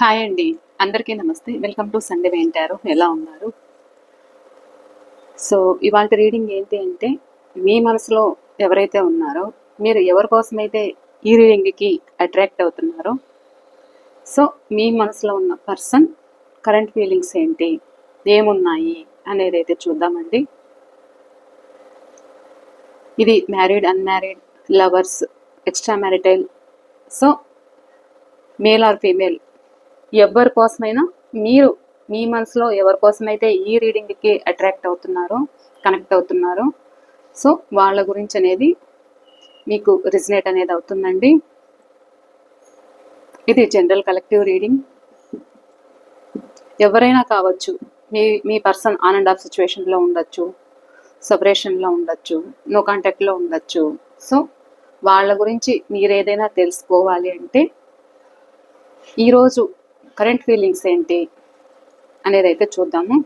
Hi అండి. అందరికీ నమస్తే. వెల్కమ్ టు సండే వింటారు. ఎలా ఉన్నారు? సో ఇవాళ రీడింగ్ ఏంటి అంటే, మీ మనసులో ఎవరైతే ఉన్నారో, మీరు ఎవరి కోసమైతే ఈ రీడింగ్కి అట్రాక్ట్ అవుతున్నారో, సో మీ మనసులో ఉన్న పర్సన్ కరెంట్ ఫీలింగ్స్ ఏంటి, ఏమున్నాయి అనేది అయితే చూద్దామండి. ఇది married, unmarried, lovers, extra marital, so male or female, ఎవరి కోసమైనా మీరు మీ మనసులో ఎవరి కోసమైతే ఈ రీడింగ్కి అట్రాక్ట్ అవుతున్నారో, కనెక్ట్ అవుతున్నారో, సో వాళ్ళ గురించి అనేది మీకు రిజనేట్ అనేది అవుతుందండి. ఇది జనరల్ కలెక్టివ్ రీడింగ్. ఎవరైనా కావచ్చు. మీ పర్సన్ ఆన్ అండ్ ఆఫ్ సిచ్యువేషన్లో ఉండొచ్చు, సపరేషన్లో ఉండొచ్చు, నో కాంటాక్ట్లో ఉండొచ్చు. సో వాళ్ళ గురించి మీరు ఏదైనా తెలుసుకోవాలి అంటే ఈరోజు కరెంట్ ఫీలింగ్స్ ఏంటి అనేది అయితే చూద్దాము.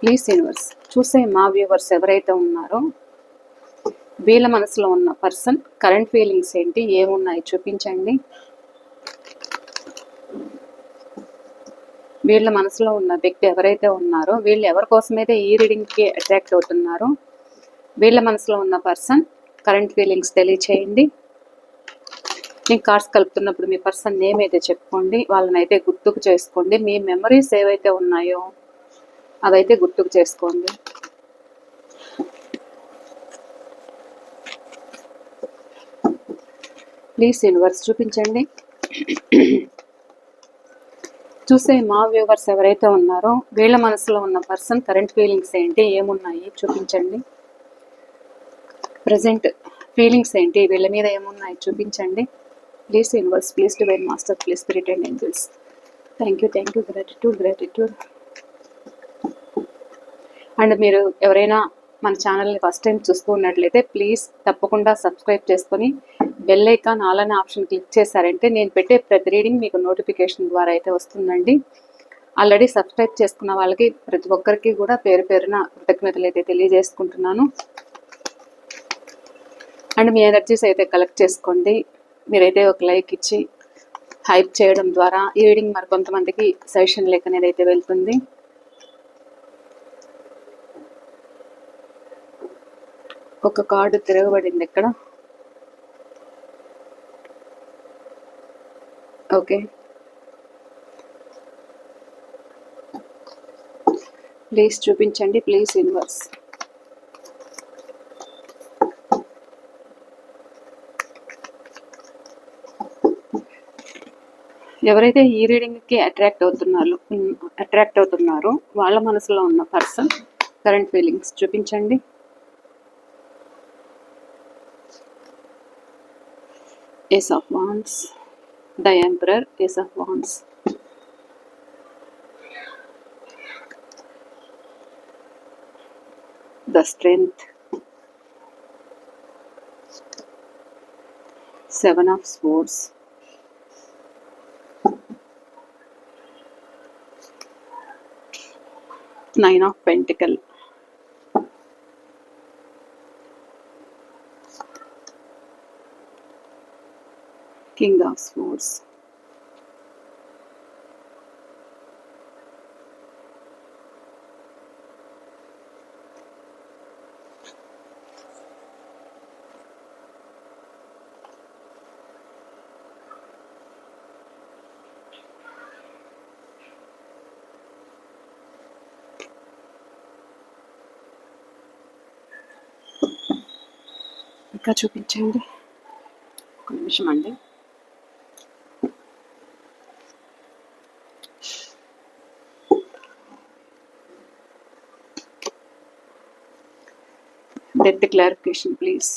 ప్లీజ్ యూనివర్స్, చూసే మా వ్యూవర్స్ ఎవరైతే ఉన్నారో వీళ్ళ మనసులో ఉన్న పర్సన్ కరెంట్ ఫీలింగ్స్ ఏంటి, ఏమున్నాయి చూపించండి. వీళ్ళ మనసులో ఉన్న వ్యక్తి ఎవరైతే ఉన్నారో, వీళ్ళు ఎవరి కోసమైతే ఈ రీడింగ్కి అట్రాక్ట్ అవుతున్నారో, వీళ్ళ మనసులో ఉన్న పర్సన్ కరెంట్ ఫీలింగ్స్ తెలియచేయండి. నేను కార్డ్స్ కలుపుతున్నప్పుడు మీ పర్సన్ నేమ్ అయితే చెప్పుకోండి, వాళ్ళని అయితే గుర్తుకు చేసుకోండి. మీ మెమరీస్ ఏవైతే ఉన్నాయో అవైతే గుర్తుకు చేసుకోండి. ప్లీజ్ యూనివర్స్ చూపించండి. చూసే మా వ్యూవర్స్ ఎవరైతే ఉన్నారో వీళ్ళ మనసులో ఉన్న పర్సన్ కరెంట్ ఫీలింగ్స్ ఏంటి, ఏమున్నాయి చూపించండి. ప్రజెంట్ ఫీలింగ్స్ ఏంటి, వీళ్ళ మీద ఏమున్నాయి చూపించండి. Please universe, please divine master, please spirit and angels. Thank you, gratitude. And మీరు ఎవరైనా మన ఛానల్ని ఫస్ట్ టైం చూస్తూ ఉన్నట్లయితే ప్లీజ్ తప్పకుండా సబ్స్క్రైబ్ చేసుకొని బెల్ ఐకాన్ ఆల్ అనే ఆప్షన్ క్లిక్ చేశారంటే నేను పెట్టే ప్రతి రీడింగ్ మీకు నోటిఫికేషన్ ద్వారా అయితే వస్తుందండి. ఆల్రెడీ సబ్స్క్రైబ్ చేసుకున్న వాళ్ళకి ప్రతి ఒక్కరికి కూడా పేరు పేరున కృతజ్ఞతలు అయితే తెలియజేసుకుంటున్నాను. అండ్ మీ ఎనర్జీస్ అయితే కలెక్ట్ చేసుకోండి. మీరైతే ఒక లైక్ ఇచ్చి హైప్ చేయడం ద్వారా ఈ రీడింగ్ మరికొంతమందికి సజెషన్ లేక అనేది అయితే వెళ్తుంది. ఒక కార్డు తిరగబడింది ఇక్కడ. ఓకే, ప్లీజ్ చూపించండి. Please universe. ఎవరైతే ఈ రీడింగ్కి అట్రాక్ట్ అవుతున్నారో వాళ్ళ మనసులో ఉన్న పర్సన్ కరెంట్ ఫీలింగ్స్ చూపించండి. Ace of wands, the emperor, ace of wands, the strength, seven of swords, nine of pentacle, king of swords, ఇంకా చూపించండి. ఒక నిమిషం అండి. Death clarification please.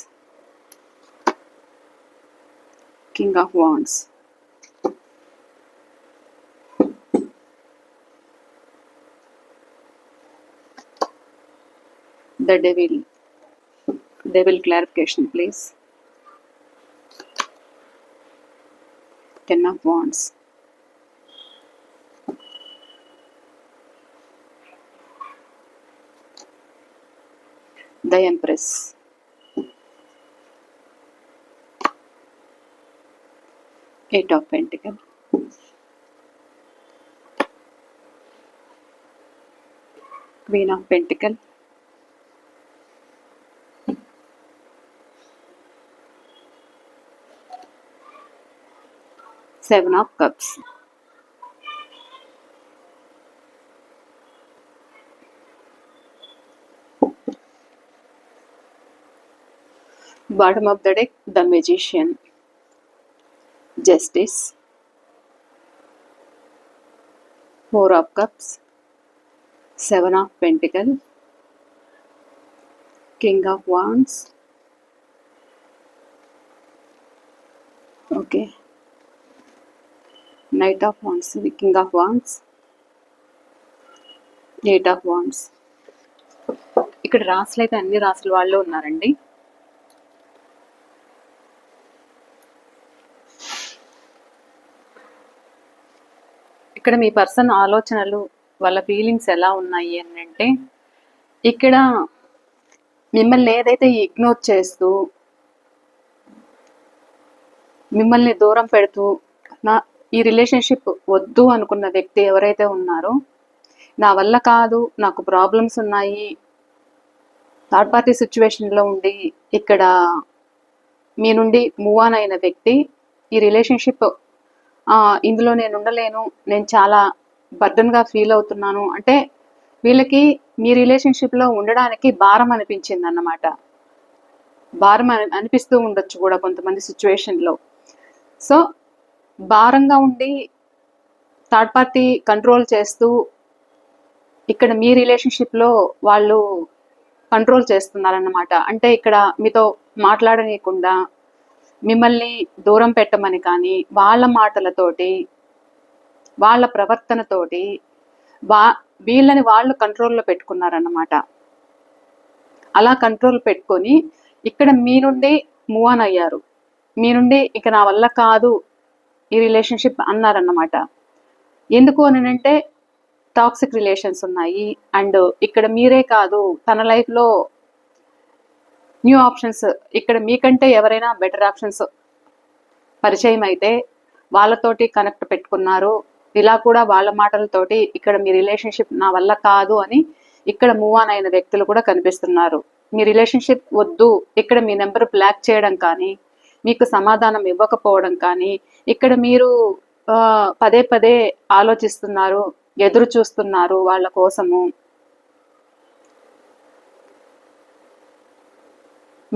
king of wands, the devil clarification please. ten of wands, the empress, eight of pentacle, queen of pentacle, seven of cups. Bottom of the deck, the Magician, Justice, Four of Cups, Seven of Pentacles, King of Wands. Okay, Knight of Wands, the King of Wands, Eight of Wands. ఇక్కడ రాసులు అయితే అన్ని రాసుల వాళ్ళు ఉన్నారండి. ఇక్కడ మీ person ఆలోచనలు, వాళ్ళ ఫీలింగ్స్ ఎలా ఉన్నాయి అని అంటే, ఇక్కడ మిమ్మల్ని ఏదైతే ఇగ్నోర్ చేస్తూ, మిమ్మల్ని దూరం పెడుతూ, ఈ రిలేషన్షిప్ వద్దు అనుకున్న వ్యక్తి ఎవరైతే ఉన్నారో, నా వల్ల కాదు, నాకు ప్రాబ్లమ్స్ ఉన్నాయి, థర్డ్ పార్టీ సిచ్యువేషన్లో ఉండి ఇక్కడ మీ నుండి మూవ్ ఆన్ అయిన వ్యక్తి, ఈ రిలేషన్షిప్ ఇందులో నేను ఉండలేను, నేను చాలా బర్డన్గా ఫీల్ అవుతున్నాను అంటే, వీళ్ళకి మీ రిలేషన్షిప్లో ఉండడానికి భారం అనిపించింది అన్నమాట. భారం అనిపిస్తూ ఉండొచ్చు కూడా కొంతమంది సిచ్యువేషన్లో. సో భారంగా ఉండి థర్డ్ పార్టీ కంట్రోల్ చేస్తూ ఇక్కడ మీ రిలేషన్షిప్లో వాళ్ళు కంట్రోల్ చేస్తున్నారన్నమాట. అంటే ఇక్కడ మీతో మాట్లాడనీయకుండా, మిమ్మల్ని దూరం పెట్టమని కానీ, వాళ్ళ మాటలతోటి, వాళ్ళ ప్రవర్తనతోటి వీళ్ళని వాళ్ళు కంట్రోల్లో పెట్టుకున్నారన్నమాట. అలా కంట్రోల్ పెట్టుకొని ఇక్కడ మీ నుండి మూవ్ ఆన్ అయ్యారు. మీ నుండి ఇక నా వల్ల కాదు ఈ రిలేషన్షిప్ అన్నారన్నమాట. ఎందుకు అని అంటే, టాక్సిక్ రిలేషన్స్ ఉన్నాయి, అండ్ ఇక్కడ మీరే కాదు తన లైఫ్లో న్యూ ఆప్షన్స్, ఇక్కడ మీకంటే ఎవరైనా బెటర్ ఆప్షన్స్ పరిచయం అయితే వాళ్ళతోటి కనెక్ట్ పెట్టుకున్నారు. ఇలా కూడా వాళ్ళ మాటలతోటి ఇక్కడ మీ రిలేషన్షిప్ నా వల్ల కాదు అని ఇక్కడ మూవ్ ఆన్ అయిన వ్యక్తులు కూడా కనిపిస్తున్నారు. మీ రిలేషన్షిప్ వద్దు, ఇక్కడ మీ నెంబర్ బ్లాక్ చేయడం కానీ, మీకు సమాధానం ఇవ్వకపోవడం కానీ, ఇక్కడ మీరు పదే పదే ఆలోచిస్తున్నారు, ఎదురు చూస్తున్నారు వాళ్ళ కోసము.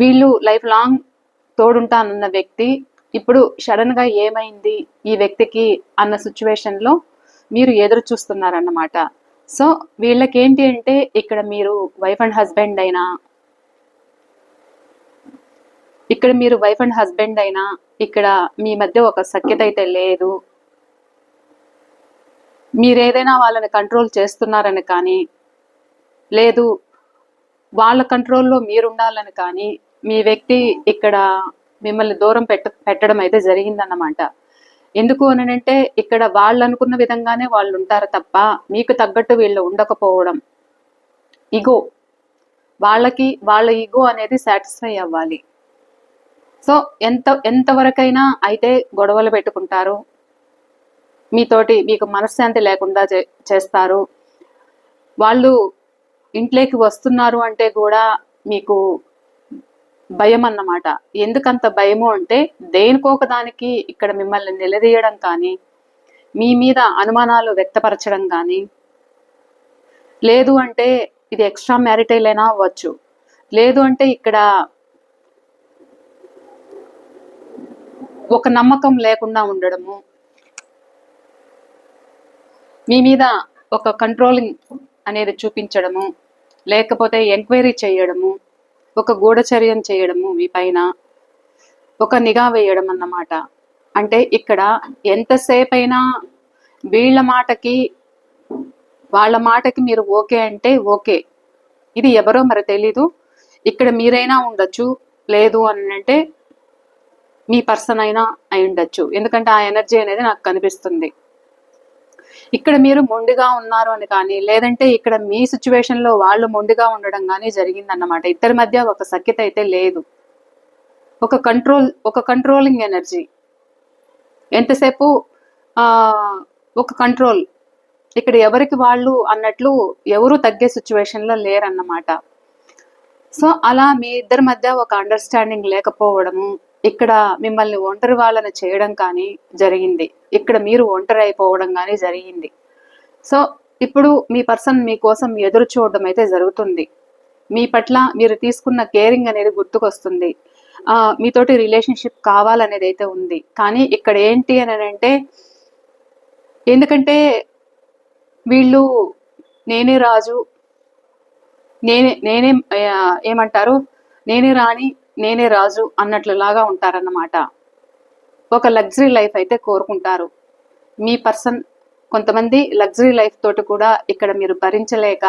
వీళ్ళు లైఫ్ లాంగ్ తోడుంటానన్న వ్యక్తి ఇప్పుడు సడన్గా ఏమైంది ఈ వ్యక్తికి అన్న సిచ్యువేషన్లో మీరు ఎదురు చూస్తున్నారన్నమాట. సో వీళ్ళకి ఏంటి అంటే, ఇక్కడ మీరు వైఫ్ అండ్ హస్బెండ్ అయినా, ఇక్కడ మీ మధ్య ఒక సఖ్యత అయితే లేదు, మీరేదైనా వాళ్ళని కంట్రోల్ చేస్తున్నారని కానీ, లేదు వాళ్ళ కంట్రోల్లో మీరుండాలని కానీ, మీ వ్యక్తి ఇక్కడ మిమ్మల్ని దూరం పెట్టడం అయితే జరిగిందన్నమాట. ఎందుకు అని అంటే, ఇక్కడ వాళ్ళు అనుకున్న విధంగానే వాళ్ళు ఉంటారు తప్ప మీకు తగ్గట్టు వీళ్ళు ఉండకపోవడం. ఈగో, వాళ్ళ ఈగో అనేది సాటిస్ఫై అవ్వాలి. సో ఎంతవరకైనా అయితే గొడవలు పెట్టుకుంటారు, మీతోటి మీకు మనశ్శాంతి లేకుండా చేస్తారు. వాళ్ళు ఇంట్లోకి వస్తున్నారు అంటే కూడా మీకు భయం అన్నమాట. ఎందుకంత భయము అంటే, దేనికొక దానికి ఇక్కడ మిమ్మల్ని నిలదీయడం కానీ, మీ మీద అనుమానాలు వ్యక్తపరచడం కానీ, లేదు అంటే ఇది ఎక్స్ట్రా మ్యారిటైల్ అయినా అవ్వచ్చు, లేదు అంటే ఇక్కడ ఒక నమ్మకం లేకుండా ఉండడము, మీ మీద ఒక కంట్రోలింగ్ అనేది చూపించడము, లేకపోతే ఎంక్వైరీ చేయడము, ఒక గూఢచర్యం చేయడము, మీ పైన ఒక నిఘా వేయడం అన్నమాట. అంటే ఇక్కడ ఎంతసేపు అయినా వాళ్ళ మాటకి మీరు ఓకే అంటే ఓకే, ఇది ఎవరో మరి తెలీదు, ఇక్కడ మీరైనా ఉండొచ్చు, లేదు అని అంటే మీ పర్సన్ అయినా అయి ఉండొచ్చు. ఎందుకంటే ఆ ఎనర్జీ అనేది నాకు కనిపిస్తుంది. ఇక్కడ మీరు మొండిగా ఉన్నారు అని కానీ, లేదంటే ఇక్కడ మీ సిచ్యువేషన్లో వాళ్ళు మొండిగా ఉండడం కానీ జరిగిందన్నమాట. ఇద్దరి మధ్య ఒక సఖ్యత అయితే లేదు, ఒక కంట్రోలింగ్ ఎనర్జీ. ఎంతసేపు ఆ ఒక కంట్రోల్, ఇక్కడ ఎవరికి వాళ్ళు అన్నట్లు ఎవరు తగ్గే సిచ్యువేషన్లో లేరన్నమాట. సో అలా మీ ఇద్దరి మధ్య ఒక అండర్స్టాండింగ్ లేకపోవడము, ఇక్కడ మిమ్మల్ని ఒంటరి వాళ్ళని చేయడం కానీ జరిగింది, ఇక్కడ మీరు ఒంటరి అయిపోవడం కానీ జరిగింది. సో ఇప్పుడు మీ పర్సన్ మీకోసం ఎదురు చూడడం అయితే జరుగుతుంది. మీ పట్ల మీరు తీసుకున్న కేరింగ్ అనేది గుర్తుకొస్తుంది. మీతోటి రిలేషన్షిప్ కావాలనేది అయితే ఉంది. కానీ ఇక్కడ ఏంటి అని అంటే, ఎందుకంటే వీళ్ళు నేనే రాజు, నేనే ఏమంటారు, నేనే రాణి నేనే రాజు అన్నట్లులాగా ఉంటారన్నమాట. ఒక లగ్జరీ లైఫ్ అయితే కోరుకుంటారు మీ పర్సన్. కొంతమంది లగ్జరీ లైఫ్ తోటి కూడా ఇక్కడ మీరు భరించలేక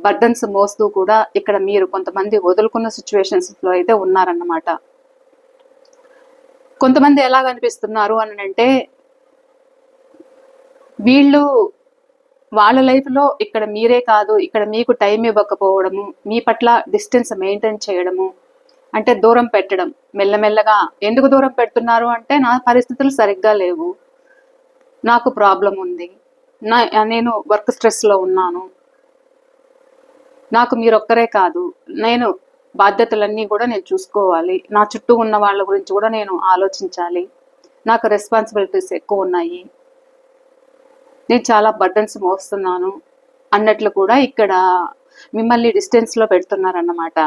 బర్డన్స్ మోస్తూ కూడా ఇక్కడ మీరు కొంతమంది వదులుకున్న సిచ్యువేషన్స్లో అయితే ఉన్నారన్నమాట. కొంతమంది ఎలా కనిపిస్తున్నారు అని అంటే, వీళ్ళు వాళ్ళ లైఫ్లో ఇక్కడ మీరే కాదు, ఇక్కడ మీకు టైం ఇవ్వకపోవడము, మీ పట్ల డిస్టెన్స్ మెయింటైన్ చేయడము, అంటే దూరం పెట్టడం మెల్లమెల్లగా. ఎందుకు దూరం పెడుతున్నారు అంటే, నా పరిస్థితులు సరిగ్గా లేవు, నాకు ప్రాబ్లం ఉంది, నేను వర్క్ స్ట్రెస్లో ఉన్నాను, నాకు మీరొక్కరే కాదు, నేను బాధ్యతలన్నీ కూడా నేను చూసుకోవాలి, నా చుట్టూ ఉన్న వాళ్ళ గురించి కూడా నేను ఆలోచించాలి, నాకు రెస్పాన్సిబిలిటీస్ ఎక్కువ ఉన్నాయి, నేను చాలా బర్డన్స్ మోస్తున్నాను అన్నట్లు కూడా ఇక్కడ మిమ్మల్ని డిస్టెన్స్లో పెడుతున్నారన్నమాట.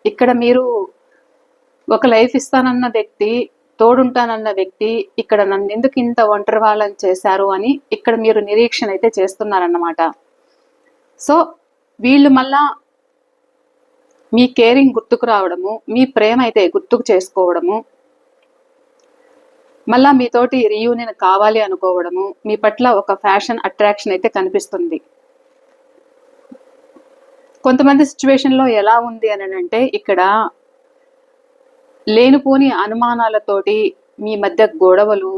ఇక్కడ మీరు ఒక లైఫ్ ఇస్తానన్న వ్యక్తి, తోడుంటానన్న వ్యక్తి ఇక్కడ నన్ను ఎందుకు ఇంత ఒంటరి వాళ్ళని చేశారు అని ఇక్కడ మీరు నిరీక్షణ అయితే చేస్తున్నారన్నమాట. సో వీళ్ళు మళ్ళా మీ కేరింగ్ గుర్తుకు రావడము, మీ ప్రేమ అయితే గుర్తుకు చేసుకోవడము, మళ్ళా మీతోటి రీయూనియన్ కావాలి అనుకోవడము, మీ పట్ల ఒక ఫ్యాషన్ అట్రాక్షన్ అయితే కనిపిస్తుంది. కొంతమంది సిచ్యువేషన్లో ఎలా ఉంది అని అంటే, ఇక్కడ లేనిపోని అనుమానాలతోటి మీ మధ్య గొడవలు,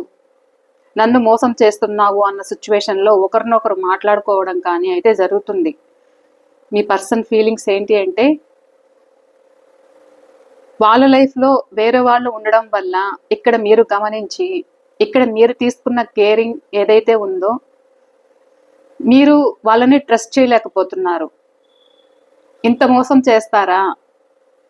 నన్ను మోసం చేస్తున్నావు అన్న సిచ్యువేషన్లో ఒకరినొకరు మాట్లాడుకోవడం కానీ అయితే జరుగుతుంది. మీ పర్సన్ ఫీలింగ్స్ ఏంటి అంటే, వాళ్ళ లైఫ్లో వేరే వాళ్ళు ఉండడం వల్ల ఇక్కడ మీరు గమనించి, ఇక్కడ మీరు తీసుకున్న కేరింగ్ ఏదైతే ఉందో మీరు వాళ్ళని ట్రస్ట్ చేయలేకపోతున్నారు. ఇంత మోసం చేస్తారా,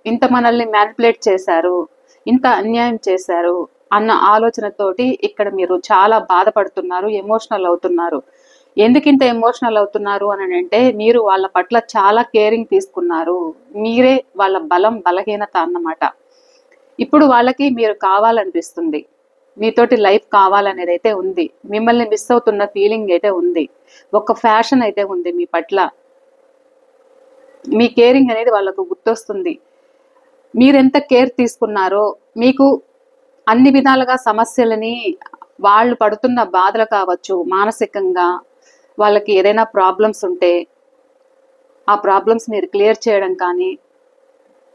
ఇంత మనల్ని మ్యానిపులేట్ చేశారు, ఇంత అన్యాయం చేశారు అన్న ఆలోచనతోటి ఇక్కడ మీరు చాలా బాధపడుతున్నారు, ఎమోషనల్ అవుతున్నారు. ఎందుకు ఇంత ఎమోషనల్ అవుతున్నారు అని అంటే, మీరు వాళ్ళ పట్ల చాలా కేరింగ్ తీసుకున్నారు, మీరే వాళ్ళ బలం బలహీనత అన్నమాట. ఇప్పుడు వాళ్ళకి మీరు కావాలనిపిస్తుంది, మీతోటి లైఫ్ కావాలనేది అయితే ఉంది, మిమ్మల్ని మిస్ అవుతున్న ఫీలింగ్ అయితే ఉంది, ఒక ఫ్యాషన్ అయితే ఉంది మీ పట్ల, మీ కేరింగ్ అనేది వాళ్ళకు గుర్తొస్తుంది. మీరెంత కేర్ తీసుకున్నారో, మీకు అన్ని విధాలుగా సమస్యలని, వాళ్ళు పడుతున్న బాధలు కావచ్చు, మానసికంగా వాళ్ళకి ఏదైనా ప్రాబ్లమ్స్ ఉంటే ఆ ప్రాబ్లమ్స్ మీరు క్లియర్ చేయడం కానీ,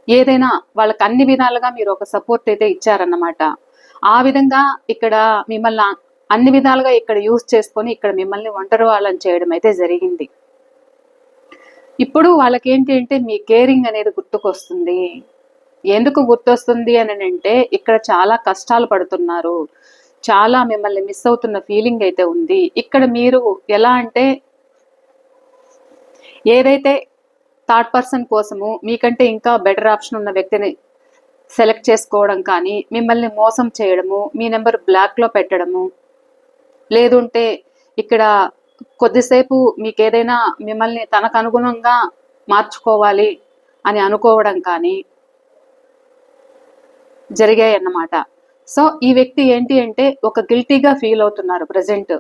ఏదైనా వాళ్ళకి అన్ని విధాలుగా మీరు ఒక సపోర్ట్ అయితే ఇచ్చారన్నమాట. ఆ విధంగా ఇక్కడ మిమ్మల్ని అన్ని విధాలుగా ఇక్కడ యూజ్ చేసుకొని ఇక్కడ మిమ్మల్ని ఒంటరి వాళ్ళని చేయడం అయితే జరిగింది. ఇప్పుడు వాళ్ళకి ఏంటి అంటే, మీ కేరింగ్ అనేది గుర్తుకొస్తుంది. ఎందుకు గుర్తొస్తుంది అని అంటే, ఇక్కడ చాలా కష్టాలు పడుతున్నారు, చాలా మిమ్మల్ని మిస్ అవుతున్న ఫీలింగ్ అయితే ఉంది. ఇక్కడ మీరు ఎలా అంటే, ఏదైతే థర్డ్ పర్సన్ కోసము మీకంటే ఇంకా బెటర్ ఆప్షన్ ఉన్న వ్యక్తిని సెలెక్ట్ చేసుకోవడం కానీ, మిమ్మల్ని మోసం చేయడము, మీ నెంబర్ బ్లాక్లో పెట్టడము, లేదుంటే ఇక్కడ కొద్దిసేపు మీకు ఏదైనా మిమ్మల్ని తనకు అనుగుణంగా మార్చుకోవాలి అని అనుకోవడం కానీ జరిగాయి అన్నమాట. సో ఈ వ్యక్తి ఏంటి అంటే, ఒక గిల్టీగా ఫీల్ అవుతున్నారు ప్రజెంట్.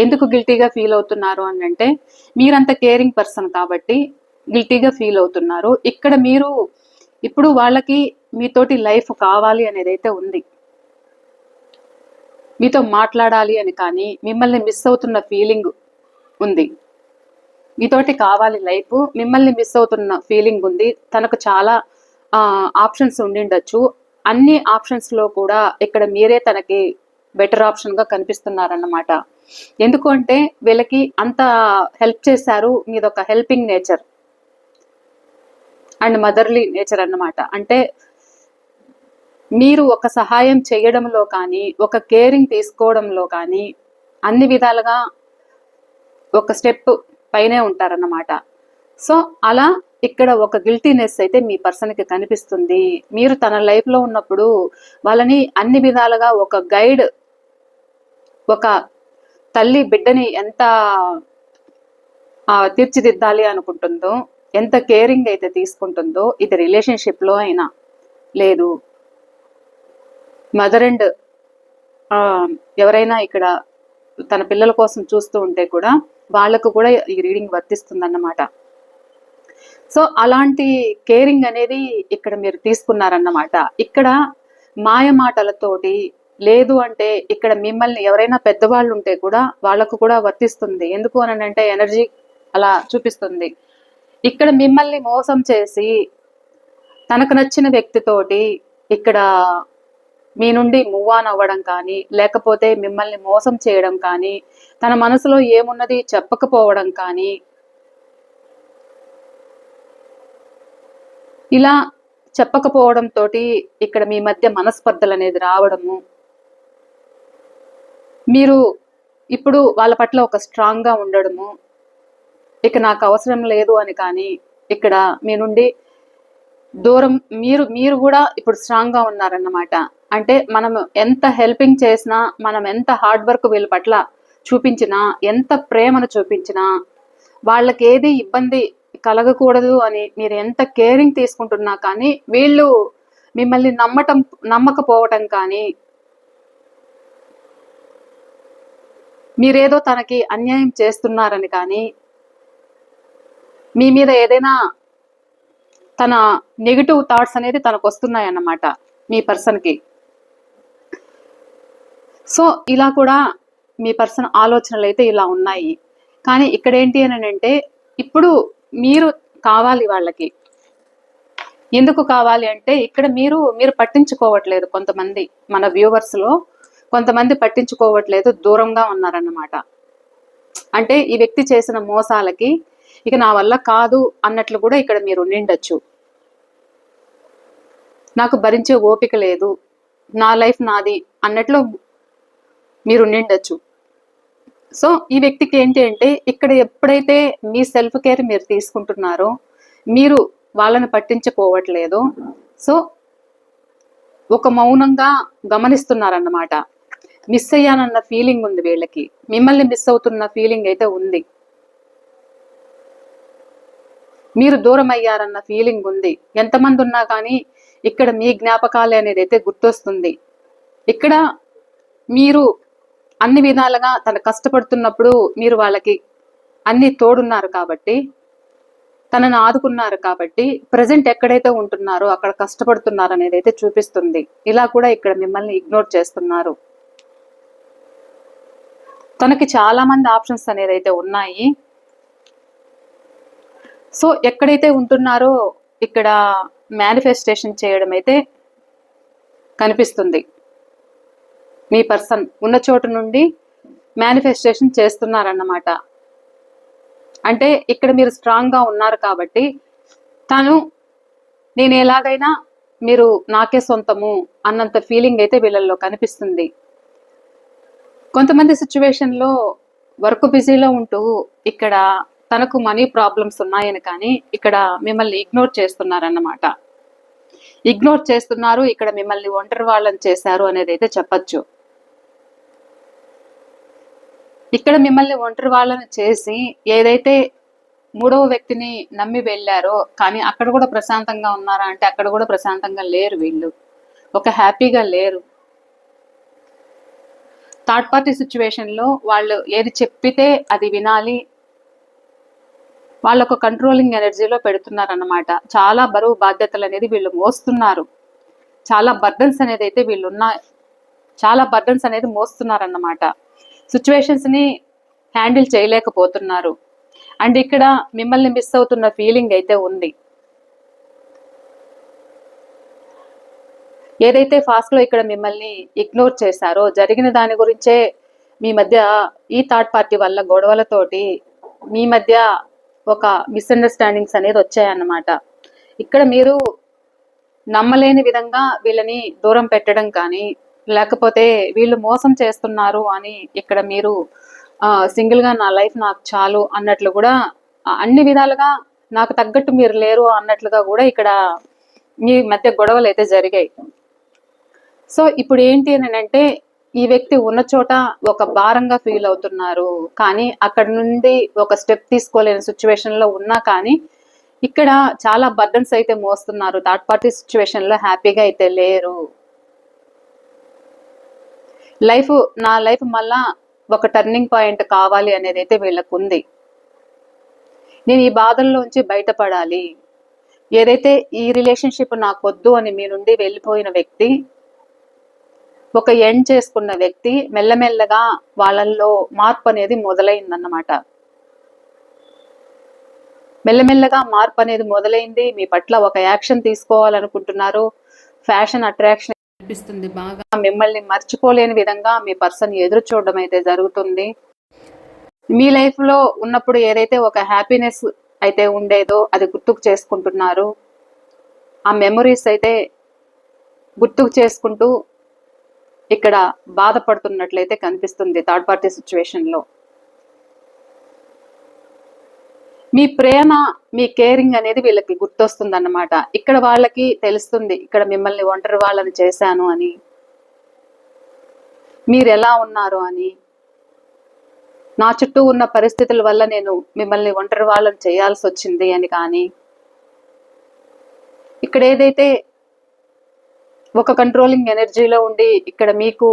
ఎందుకు గిల్టీగా ఫీల్ అవుతున్నారు అని అంటే, మీరంత కేరింగ్ పర్సన్ కాబట్టి గిల్టీగా ఫీల్ అవుతున్నారు. ఇక్కడ మీరు ఇప్పుడు వాళ్ళకి మీతోటి లైఫ్ కావాలి అనేది అయితే ఉంది, మీతో మాట్లాడాలి అని కానీ, మిమ్మల్ని మిస్ అవుతున్న ఫీలింగ్ ఉంది, మీతోటి కావాలి లైఫ్, మిమ్మల్ని మిస్ అవుతున్న ఫీలింగ్ ఉంది. తనకు చాలా ఆప్షన్స్ ఉండిండొచ్చు, అన్ని ఆప్షన్స్లో కూడా ఇక్కడ మీరే తనకి బెటర్ ఆప్షన్గా కనిపిస్తున్నారన్నమాట. ఎందుకు అంటే, వీళ్ళకి అంత హెల్ప్ చేశారు, మీదొక helping nature and motherly nature అన్నమాట. అంటే మీరు ఒక సహాయం చేయడంలో కానీ, ఒక కేరింగ్ తీసుకోవడంలో కానీ అన్ని విధాలుగా ఒక స్టెప్ పైనే ఉంటారన్నమాట. సో అలా ఇక్కడ ఒక గిల్టీనెస్ అయితే మీ పర్సన్కి కనిపిస్తుంది. మీరు తన లైఫ్లో ఉన్నప్పుడు వాళ్ళని అన్ని విధాలుగా ఒక గైడ్, ఒక తల్లి బిడ్డని ఎంత తీర్చిదిద్దాలి అనుకుంటుందో, ఎంత కేరింగ్ అయితే తీసుకుంటుందో, ఇది రిలేషన్షిప్లో అయినా లేదు మదర్ అండ్ ఎవరైనా ఇక్కడ తన పిల్లల కోసం చూస్తూ ఉంటే కూడా వాళ్ళకు కూడా ఈ రీడింగ్ వర్తిస్తుందన్నమాట. సో అలాంటి కేరింగ్ అనేది ఇక్కడ మీరు తీసుకున్నారన్నమాట. ఇక్కడ మాయ మాటలతోటి లేదు అంటే ఇక్కడ మిమ్మల్ని ఎవరైనా పెద్దవాళ్ళు ఉంటే కూడా వాళ్ళకు కూడా వర్తిస్తుంది. ఎందుకు అని అంటే ఎనర్జీ అలా చూపిస్తుంది. ఇక్కడ మిమ్మల్ని మోసం చేసి తనకు నచ్చిన వ్యక్తితోటి ఇక్కడ మీ నుండి మూవ్ ఆన్ అవ్వడం కానీ, లేకపోతే మిమ్మల్ని మోసం చేయడం కానీ, తన మనసులో ఏమున్నది చెప్పకపోవడం కానీ, ఇలా చెప్పకపోవడంతో ఇక్కడ మీ మధ్య మనస్పర్ధలు అనేది రావడము, మీరు ఇప్పుడు వాళ్ళ పట్ల ఒక స్ట్రాంగ్గా ఉండడము, ఇక నాకు అవసరం లేదు అని కానీ ఇక్కడ మీ నుండి దూరం మీరు కూడా ఇప్పుడు స్ట్రాంగ్గా ఉన్నారన్నమాట. అంటే మనం ఎంత హెల్పింగ్ చేసినా, మనం ఎంత హార్డ్ వర్క్ వీళ్ళ పట్ల చూపించినా, ఎంత ప్రేమను చూపించినా, వాళ్ళకి ఏది ఇబ్బంది కలగకూడదు అని మీరు ఎంత కేరింగ్ తీసుకుంటున్నా కానీ వీళ్ళు మిమ్మల్ని నమ్మకపోవటం కానీ, మీరేదో తనకి అన్యాయం చేస్తున్నారని కానీ, మీ మీద ఏదైనా తన నెగిటివ్ థాట్స్ అనేది తనకు వస్తున్నాయన్నమాట మీ పర్సన్కి. సో ఇలా కూడా మీ పర్సన్ ఆలోచనలు అయితే ఇలా ఉన్నాయి. కానీ ఇక్కడ ఏంటి అని అంటే ఇప్పుడు మీరు కావాలి వాళ్ళకి. ఎందుకు కావాలి అంటే ఇక్కడ మీరు పట్టించుకోవట్లేదు. కొంతమంది మన వ్యూవర్స్లో కొంతమంది పట్టించుకోవట్లేదు, దూరంగా ఉన్నారన్నమాట. అంటే ఈ వ్యక్తి చేసిన మోసాలకి ఇక నా వల్ల కాదు అన్నట్లు కూడా ఇక్కడ మీరు నిండొచ్చు. నాకు భరించే ఓపిక లేదు, నా లైఫ్ నాది అన్నట్లు మీరు నిండొచ్చు. సో ఈ వ్యక్తికి ఏంటి అంటే ఇక్కడ ఎప్పుడైతే మీ సెల్ఫ్ కేర్ మీరు తీసుకుంటున్నారో, మీరు వాళ్ళని పట్టించుకోవట్లేదు. సో ఒక మౌనంగా గమనిస్తున్నారన్నమాట. మిస్ అయ్యానన్న ఫీలింగ్ ఉంది వీళ్ళకి, మిమ్మల్ని మిస్ అవుతున్న ఫీలింగ్ అయితే ఉంది, మీరు దూరం అయ్యారన్న ఫీలింగ్ ఉంది. ఎంతమంది ఉన్నా కానీ ఇక్కడ మీ జ్ఞాపకాలు అనేది అయితే గుర్తొస్తుంది. ఇక్కడ మీరు అన్ని విధాలుగా తను కష్టపడుతున్నప్పుడు మీరు వాళ్ళకి అన్ని తోడున్నారు కాబట్టి, తనను ఆదుకున్నారు కాబట్టి, ప్రజెంట్ ఎక్కడైతే ఉంటున్నారో అక్కడ కష్టపడుతున్నారు అనేది అయితే చూపిస్తుంది. ఇలా కూడా ఇక్కడ మిమ్మల్ని ఇగ్నోర్ చేస్తున్నారు. తనకి చాలా మంది ఆప్షన్స్ అనేది అయితే ఉన్నాయి. సో ఎక్కడైతే ఉంటున్నారో ఇక్కడ మేనిఫెస్టేషన్ చేయడం అయితే కనిపిస్తుంది. మీ పర్సన్ ఉన్న చోటు నుండి మేనిఫెస్టేషన్ చేస్తున్నారన్నమాట. అంటే ఇక్కడ మీరు స్ట్రాంగ్గా ఉన్నారు కాబట్టి నేను ఎలాగైనా మీరు నాకే సొంతము అన్నంత ఫీలింగ్ అయితే వీళ్ళల్లో కనిపిస్తుంది. కొంతమంది సిచ్యువేషన్లో వర్క్ బిజీలో ఉంటూ ఇక్కడ తనకు మనీ ప్రాబ్లమ్స్ ఉన్నాయని కానీ ఇక్కడ మిమ్మల్ని ఇగ్నోర్ చేస్తున్నారన్నమాట. ఇగ్నోర్ చేస్తున్నారు, ఇక్కడ మిమ్మల్ని ఒంటరి వాళ్ళని చేశారు అనేది అయితే చెప్పచ్చు. ఇక్కడ మిమ్మల్ని ఒంటరి వాళ్ళని చేసి ఏదైతే మూడవ వ్యక్తిని నమ్మి వెళ్ళారో, కానీ అక్కడ కూడా ప్రశాంతంగా ఉన్నారా అంటే అక్కడ కూడా ప్రశాంతంగా లేరు. వీళ్ళు ఒక హ్యాపీగా లేరు. థర్డ్ పార్టీ సిచ్యువేషన్లో వాళ్ళు ఏది చెప్పితే అది వినాలి, వాళ్ళొక కంట్రోలింగ్ ఎనర్జీలో పెడుతున్నారన్నమాట. చాలా బరువు బాధ్యతలు అనేది వీళ్ళు మోస్తున్నారు. చాలా బర్డన్స్ అనేది అయితే చాలా బర్డన్స్ అనేది మోస్తున్నారన్నమాట. సిచ్యువేషన్స్ని హ్యాండిల్ చేయలేకపోతున్నారు. అండ్ ఇక్కడ మిమ్మల్ని మిస్ అవుతున్న ఫీలింగ్ అయితే ఉంది. ఏదైతే ఫాస్ట్లో ఇక్కడ మిమ్మల్ని ఇగ్నోర్ చేశారో జరిగిన దాని గురించే మీ మధ్య ఈ థర్డ్ పార్టీ వల్ల గొడవలతోటి మీ మధ్య ఒక మిస్అండర్స్టాండింగ్స్ అనేది వచ్చాయన్నమాట. ఇక్కడ మీరు నమ్మలేని విధంగా వీళ్ళని దూరం పెట్టడం కానీ, లేకపోతే వీళ్ళు మోసం చేస్తున్నారు అని ఇక్కడ మీరు సింగిల్గా నా లైఫ్ నాకు చాలు అన్నట్లు కూడా అన్ని విధాలుగా నాకు తగ్గట్టు మీరు లేరు అన్నట్లుగా కూడా ఇక్కడ మీ మధ్య గొడవలు అయితే జరిగాయి. సో ఇప్పుడు ఏంటి అని అంటే ఈ వ్యక్తి ఉన్న చోట ఒక భారంగా ఫీల్ అవుతున్నారు, కానీ అక్కడ నుండి ఒక స్టెప్ తీసుకోలేని సిచ్యువేషన్ లో ఉన్నా కానీ ఇక్కడ చాలా బర్డన్స్ అయితే మోస్తున్నారు. థర్డ్ పార్టీ సిచ్యువేషన్ లో హ్యాపీగా అయితే లేరు. నా లైఫ్ మళ్ళా ఒక టర్నింగ్ పాయింట్ కావాలి అనేది అయితే వీళ్ళకు ఉంది. నేను ఈ బాధల్లోంచి బయటపడాలి. ఏదైతే ఈ రిలేషన్షిప్ నాకు వద్దు అని మీ నుండి వెళ్ళిపోయిన వ్యక్తి, ఒక ఎండ్ చేసుకున్న వ్యక్తి మెల్లమెల్లగా వాళ్ళల్లో మార్పు అనేది మొదలైందన్నమాట. మెల్లమెల్లగా మార్పు అనేది మొదలైంది. మీ పట్ల ఒక యాక్షన్ తీసుకోవాలనుకుంటున్నారు. ఫ్యాషన్ అట్రాక్షన్ అనిపిస్తుంది బాగా. మిమ్మల్ని మర్చిపోలేని విధంగా మీ పర్సన్ ఎదురు చూడడం అయితే జరుగుతుంది. మీ లైఫ్ లో ఉన్నప్పుడు ఏదైతే ఒక హ్యాపీనెస్ అయితే ఉండేదో అది గుర్తుకు చేసుకుంటున్నారు. ఆ మెమరీస్ అయితే గుర్తుకు చేసుకుంటూ ఇక్కడ బాధపడుతున్నట్లయితే కనిపిస్తుంది థర్డ్ పార్టీ సిచ్యువేషన్ లో. మీ ప్రేమ, మీ కేరింగ్ అనేది వీళ్ళకి గుర్తొస్తుంది అన్నమాట. ఇక్కడ వాళ్ళకి తెలుస్తుంది, ఇక్కడ మిమ్మల్ని ఒంటరి వాళ్ళని చేశాను అని, మీరు ఎలా ఉన్నారు అని, నా చుట్టూ ఉన్న పరిస్థితుల వల్ల నేను మిమ్మల్ని ఒంటరి వాళ్ళని చేయాల్సి వచ్చింది అని. కానీ ఇక్కడ ఏదైతే ఒక కంట్రోలింగ్ ఎనర్జీలో ఉండి ఇక్కడ మీకు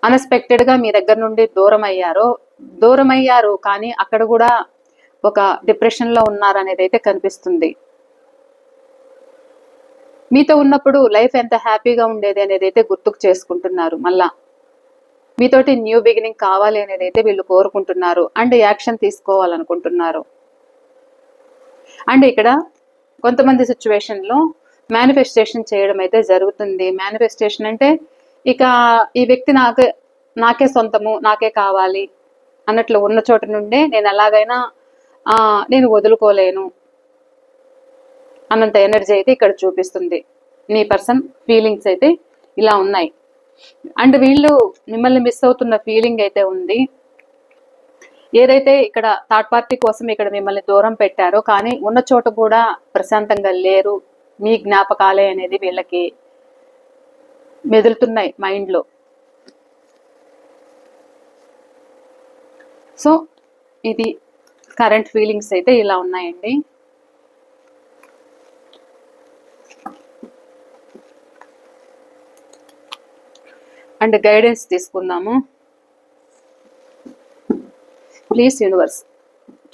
అన్ఎక్స్పెక్టెడ్గా మీ దగ్గర నుండి దూరం అయ్యారు, కానీ అక్కడ కూడా ఒక డిప్రెషన్లో ఉన్నారనేది అయితే కనిపిస్తుంది. మీతో ఉన్నప్పుడు లైఫ్ ఎంత హ్యాపీగా ఉండేది అనేది అయితే గుర్తుకు చేసుకుంటున్నారు. మళ్ళా మీతోటి న్యూ బిగినింగ్ కావాలి అనేది అయితే వీళ్ళు కోరుకుంటున్నారు అండ్ యాక్షన్ తీసుకోవాలనుకుంటున్నారు. అండ్ ఇక్కడ కొంతమంది సిచ్యువేషన్లో మేనిఫెస్టేషన్ చేయడం అయితే జరుగుతుంది. మేనిఫెస్టేషన్ అంటే ఇక ఈ వ్యక్తి నాకే సొంతము, నాకే కావాలి అన్నట్లు ఉన్న చోట నుండే నేను ఎలాగైనా నేను వదులుకోలేను అన్నంత ఎనర్జీ అయితే ఇక్కడ చూపిస్తుంది. మీ పర్సన్ ఫీలింగ్స్ అయితే ఇలా ఉన్నాయి. అండ్ వీళ్ళు మిమ్మల్ని మిస్ అవుతున్న ఫీలింగ్ అయితే ఉంది. ఏదైతే ఇక్కడ థర్డ్ పార్టీ కోసం ఇక్కడ మిమ్మల్ని దూరం పెట్టారో, కానీ ఉన్న చోట కూడా ప్రశాంతంగా లేరు. మీ జ్ఞాపకాలే అనేది వీళ్ళకి మెదులుతున్నాయి మైండ్లో. సో ఇది కరెంట్ ఫీలింగ్స్ అయితే ఇలా ఉన్నాయండి. అండ్ గైడెన్స్ తీసుకుందాము. ప్లీజ్ యూనివర్స్,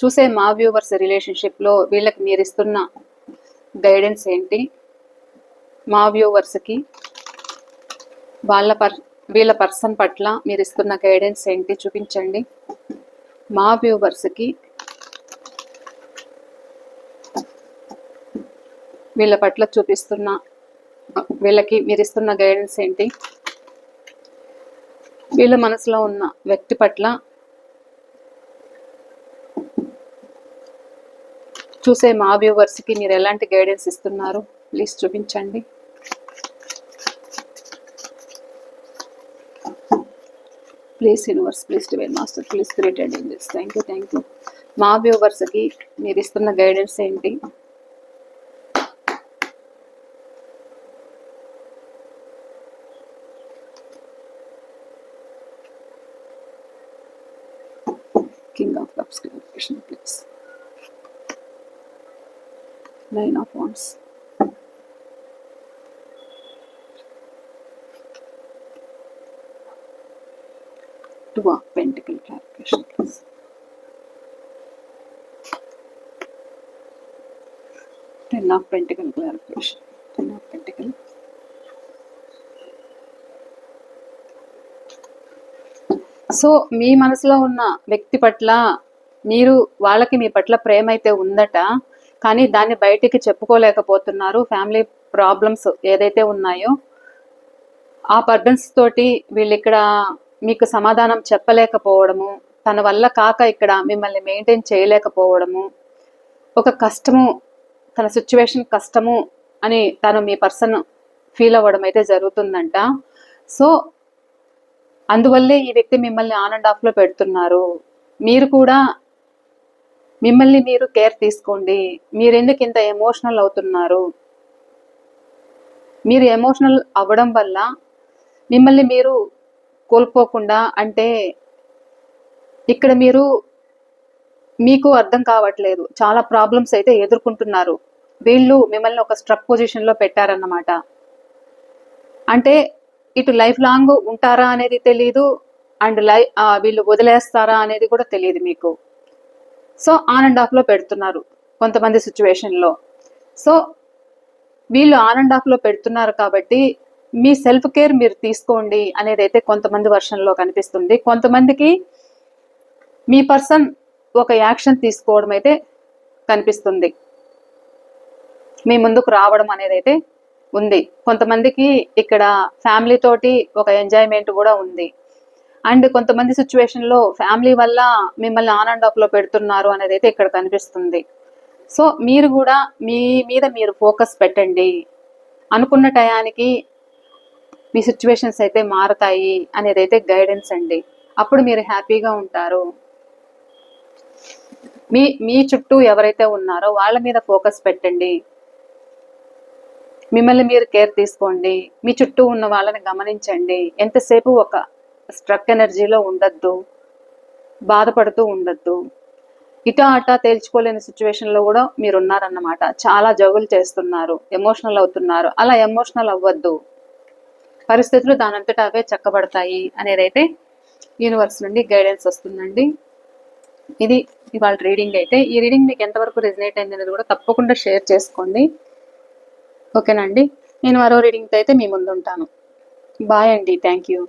చూసే మా వ్యూవర్స్ రిలేషన్షిప్లో వీళ్ళకి మీరు ఇస్తున్న గైడెన్స్ ఏంటి? మా వ్యూవర్స్కి వీళ్ళ పర్సన్ పట్ల మీరు ఇస్తున్న గైడెన్స్ ఏంటి చూపించండి. మా వ్యూవర్స్కి వీళ్ళ పట్ల వీళ్ళకి మీరు ఇస్తున్న గైడెన్స్ ఏంటి? వీళ్ళ మనసులో ఉన్న వ్యక్తి పట్ల చూసే మా వ్యూవర్స్కి మీరు ఎలాంటి గైడెన్స్ ఇస్తున్నారు ప్లీజ్ చూపించండి. Please universe, please divine master, please created angels, thank you. మా వ్యూవర్స్కి మీరు ఇస్తున్న గైడెన్స్ ఏంటి? King of Cups, clarification please. Nine of Wands. Two of Pentacles, clarification please. Ten of Pentacles, clarification. Ten of Pentacles. So మీ మనసులో ఉన్న వ్యక్తి పట్ల వాళ్ళకి మీ పట్ల ప్రేమ అయితే ఉందట, కానీ దాన్ని బయటికి చెప్పుకోలేకపోతున్నారు. ఫ్యామిలీ ప్రాబ్లమ్స్ ఏదైతే ఉన్నాయో ఆ బర్డన్స్ తోటి వీళ్ళు ఇక్కడ మీకు సమాధానం చెప్పలేకపోవడము, తన వల్ల కాక ఇక్కడ మిమ్మల్ని మెయింటైన్ చేయలేకపోవడము, ఒక కష్టము, తన సిచ్యువేషన్ కష్టము అని తను మీ పర్సన్ ఫీల్ అవ్వడం అయితే జరుగుతుందంట. సో అందువల్లే ఈ వ్యక్తి మిమ్మల్ని ఆన్ అండ్ ఆఫ్లో పెడుతున్నారు. మీరు కూడా మిమ్మల్ని మీరు కేర్ తీసుకోండి. మీరు ఎందుకు ఇంత ఎమోషనల్ అవుతున్నారు? మీరు ఎమోషనల్ అవ్వడం వల్ల మిమ్మల్ని మీరు కోల్పోకుండా, అంటే ఇక్కడ మీకు అర్థం కావట్లేదు, చాలా ప్రాబ్లమ్స్ అయితే ఎదుర్కొంటున్నారు. వీళ్ళు మిమ్మల్ని ఒక స్ట్రక్ పొజిషన్లో పెట్టారన్నమాట. అంటే ఇటు లైఫ్ లాంగ్ ఉంటారా అనేది తెలియదు, అండ్ వీళ్ళు వదిలేస్తారా అనేది కూడా తెలియదు మీకు. సో ఆన్ అండ్ ఆఫ్లో పెడుతున్నారు కొంతమంది సిచ్యువేషన్లో. సో వీళ్ళు ఆన్ అండ్ ఆఫ్లో పెడుతున్నారు కాబట్టి మీ సెల్ఫ్ కేర్ మీరు తీసుకోండి అనేది అయితే కొంతమంది వర్షన్లో కనిపిస్తుంది. కొంతమందికి మీ పర్సన్ ఒక యాక్షన్ తీసుకోవడం అయితే కనిపిస్తుంది, మీ ముందుకు రావడం అనేది అయితే ఉంది. కొంతమందికి ఇక్కడ ఫ్యామిలీ తోటి ఒక ఎంజాయ్మెంట్ కూడా ఉంది. అండ్ కొంతమంది సిచ్యువేషన్లో ఫ్యామిలీ వల్ల మిమ్మల్ని ఆన్ అండ్ ఆఫ్లో పెడుతున్నారు అనేది అయితే ఇక్కడ కనిపిస్తుంది. సో మీరు కూడా మీ మీద మీరు ఫోకస్ పెట్టండి. అనుకున్న టయానికి మీ సిచ్యువేషన్స్ అయితే మారతాయి అనేది అయితే గైడెన్స్ అండి. అప్పుడు మీరు హ్యాపీగా ఉంటారు. మీ చుట్టూ ఎవరైతే ఉన్నారో వాళ్ళ మీద ఫోకస్ పెట్టండి. మిమ్మల్ని మీరు కేర్ తీసుకోండి. మీ చుట్టూ ఉన్న వాళ్ళని గమనించండి. ఎంతసేపు ఒక స్ట్రక్ ఎనర్జీలో ఉండద్దు, బాధపడుతూ ఉండద్దు. ఇటా అటా తేల్చుకోలేని సిచ్యువేషన్లో కూడా మీరు ఉన్నారన్నమాట. చాలా జగులు చేస్తున్నారు, ఎమోషనల్ అవుతున్నారు. అలా ఎమోషనల్ అవ్వద్దు. పరిస్థితులు దానంతటా అవే చక్కబడతాయి అనేది అయితే యూనివర్స్ నుండి గైడెన్స్ వస్తుందండి. ఇది ఇవాళ రీడింగ్ అయితే. ఈ రీడింగ్ మీకు ఎంతవరకు రెజనేట్ అయింది అనేది కూడా తప్పకుండా షేర్ చేసుకోండి. ఓకేనా అండి? నేను మరో రీడింగ్తో అయితే మీ ముందు ఉంటాను. బాయ్ అండి. Thank you.